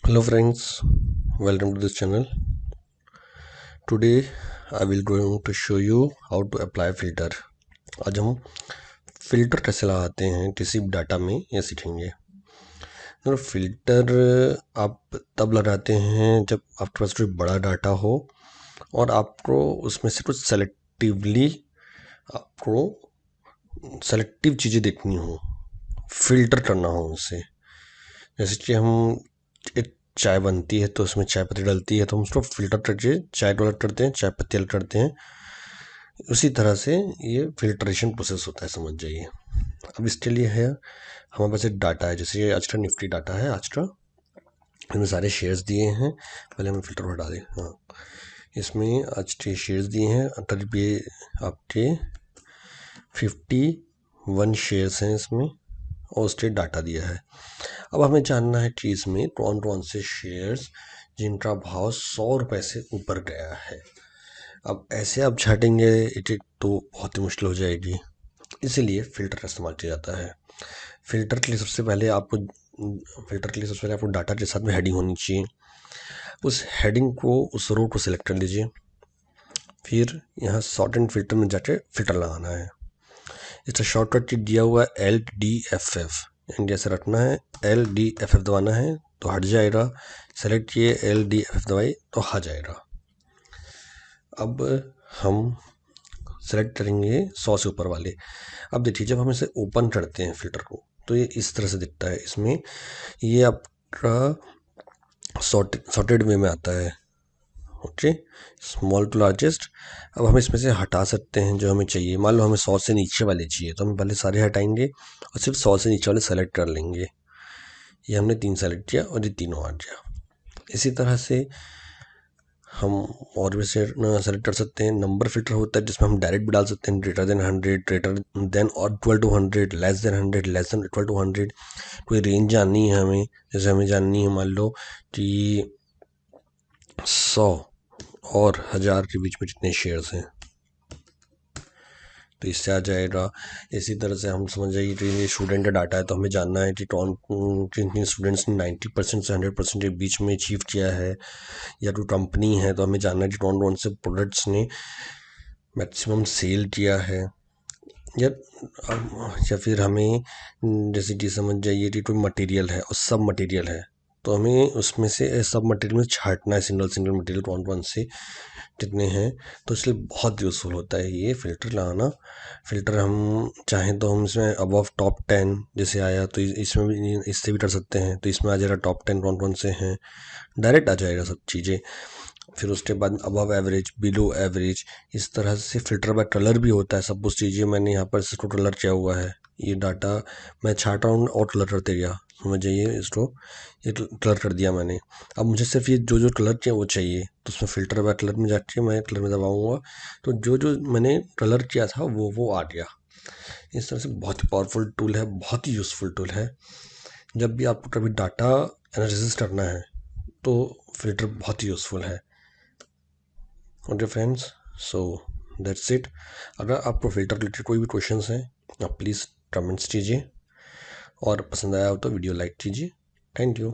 Hello friends, welcome to this channel. Today I will going to show you how to apply filter. आज हम filter कैसे लगाते हैं किसी डाटा में ये सीखेंगे। तो फिल्टर आप तब लगाते हैं जब आपके पास कोई बड़ा डाटा हो और आपको उसमें से कुछ सेलेक्टिव चीज़ें देखनी हो, फिल्टर करना हो उसे। जैसे कि हम एक चाय बनती है तो उसमें चाय पत्ती डलती है तो हम उसको फिल्टर करके चाय को अलग करते हैं, चाय पत्ती अलग करते हैं। उसी तरह से ये फिल्ट्रेशन प्रोसेस होता है, समझ जाइए। अब इसके लिए है हमारे पास एक डाटा है, जैसे ये आज का निफ्टी डाटा है आज का, इसमें सारे शेयर्स दिए हैं। पहले हमें फिल्टर हटा दें। हाँ, इसमें आज के शेयर्स दिए हैं, करीब ये आपके 51 शेयर्स हैं इसमें और उसके डाटा दिया है। अब हमें जानना है कि इसमें कौन कौन से शेयर्स जिनका भाव 100 रुपये से ऊपर गया है। अब ऐसे आप छाटेंगे एक तो बहुत ही मुश्किल हो जाएगी, इसीलिए फिल्टर का इस्तेमाल किया जाता है। फिल्टर के लिए सबसे पहले आपको डाटा के साथ में हेडिंग होनी चाहिए। उस हेडिंग को, उस रो को सिलेक्ट कर लीजिए। फिर यहाँ सॉर्ट एंड फिल्टर में जाके फिल्टर लगाना है। इसका शॉर्टकट की दिया हुआ है LDFF, इंडिया से रखना है, LDFF दबाना है तो हट जाएगा। सेलेक्ट किए, LDFF दबाई तो आ जाएगा। अब हम सेलेक्ट करेंगे 100 से ऊपर वाले। अब देखिए जब हम इसे ओपन करते हैं फिल्टर को तो ये इस तरह से दिखता है। इसमें ये आपका सॉर्टेड वे में आता है। Okay, small to largest. अब हम इसमें से हटा सकते हैं जो हमें चाहिए। मान लो हमें 100 से नीचे वाले चाहिए तो हम पहले सारे हटाएंगे और सिर्फ 100 से नीचे वाले सेलेक्ट कर लेंगे। ये हमने 3 सेलेक्ट किया और ये तीनों आ गया। इसी तरह से हम और भी सेलेक्ट कर सकते हैं। नंबर फिल्टर होता है जिसमें हम डायरेक्ट भी डाल सकते हैं, ग्रेटर देन 100, ग्रेटर देन और equal to 100, less than 100, less than equal to 100। कोई रेंज जाननी है हमें, जैसे हमें जाननी है मान लो कि 100 और 1000 के बीच में कितने शेयर्स हैं तो इससे आ जाएगा। इसी तरह से हम समझ जाइए कि ये स्टूडेंट का डाटा है तो हमें जानना है कि कितने स्टूडेंट्स ने 90% से 100% के बीच में अचीव किया है। या कोई कंपनी है तो हमें जानना है कि कौन कौन से प्रोडक्ट्स ने मैक्सिमम सेल किया है। या फिर हमें जैसे कि समझ जाइए कि कोई मटेरियल है और सब मटेरियल है तो हमें उसमें से सब मटेरियल में छांटना है, सिंगल सिंगल मटेरियल कौन कौन से कितने हैं। तो इसलिए बहुत यूज़फुल होता है ये फिल्टर लगाना। फिल्टर हम चाहें तो हम इसमें अबव टॉप 10 जैसे आया तो इसमें भी, इससे भी कर सकते हैं। तो इसमें आ जाएगा टॉप 10 कौन कौन से हैं, डायरेक्ट आ जाएगा सब चीज़ें। फिर उसके बाद अबव एवरेज, बिलो एवरेज, इस तरह से फिल्टर बाय कलर भी होता है। सब कुछ चीज़ें मैंने यहाँ पर इसको कलर किया हुआ है। ये डाटा मैं छाट रहा हूँ और कलर करते गया, समझ जाइए। इसको ये कलर कर दिया मैंने। अब मुझे सिर्फ ये जो जो कलर चाहिए वो चाहिए तो उसमें फिल्टर बाय कलर में जाके मैं कलर में दबाऊँगा तो जो जो मैंने कलर किया था वो आ गया। इस तरह से बहुत ही पावरफुल टूल है, बहुत ही यूज़फुल टूल है। जब भी आपको कभी डाटा एनालिसिस करना है तो फिल्टर बहुत ही यूज़फुल है। Okay friends, so that's it. अगर आपको फिल्टर रिलेटेड कोई भी क्वेश्चंस हैं आप प्लीज़ कमेंट्स कीजिए और पसंद आया हो तो वीडियो लाइक कीजिए। Thank you.